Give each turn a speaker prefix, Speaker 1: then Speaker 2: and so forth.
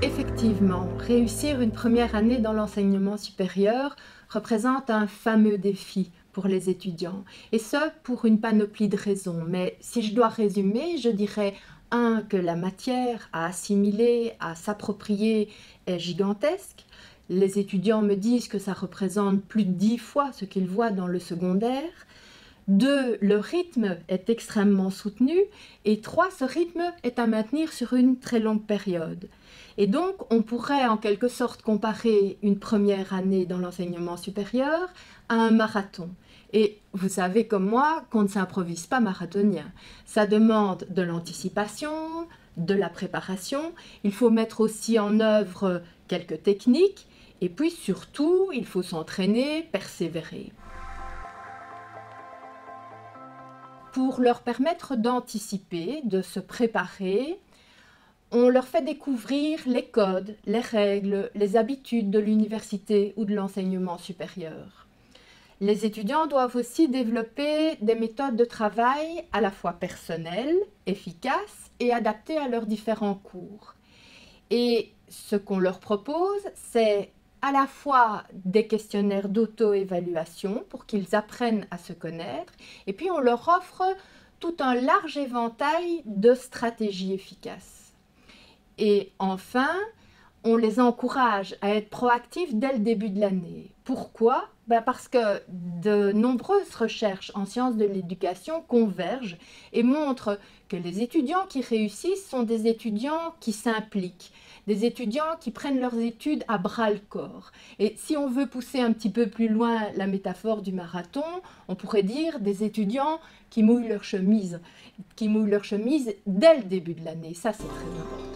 Speaker 1: Effectivement, réussir une première année dans l'enseignement supérieur représente un fameux défi pour les étudiants, et ce pour une panoplie de raisons. Mais si je dois résumer, je dirais que la matière à assimiler, à s'approprier est gigantesque. Les étudiants me disent que ça représente plus de 10 fois ce qu'ils voient dans le secondaire. 2, le rythme est extrêmement soutenu. Et 3, ce rythme est à maintenir sur une très longue période. Et donc, on pourrait en quelque sorte comparer une première année dans l'enseignement supérieur à un marathon. Et vous savez comme moi qu'on ne s'improvise pas marathonien. Ça demande de l'anticipation, de la préparation. Il faut mettre aussi en œuvre quelques techniques. Et puis surtout, il faut s'entraîner, persévérer. Pour leur permettre d'anticiper, de se préparer, on leur fait découvrir les codes, les règles, les habitudes de l'université ou de l'enseignement supérieur. Les étudiants doivent aussi développer des méthodes de travail à la fois personnelles, efficaces et adaptées à leurs différents cours. Et ce qu'on leur propose, c'est à la fois des questionnaires d'auto-évaluation pour qu'ils apprennent à se connaître, et puis on leur offre tout un large éventail de stratégies efficaces. Et enfin, on les encourage à être proactifs dès le début de l'année. Pourquoi? Parce que de nombreuses recherches en sciences de l'éducation convergent et montrent que les étudiants qui réussissent sont des étudiants qui s'impliquent, des étudiants qui prennent leurs études à bras-le-corps. Et si on veut pousser un petit peu plus loin la métaphore du marathon, on pourrait dire des étudiants qui mouillent leur chemise dès le début de l'année. Ça, c'est très important.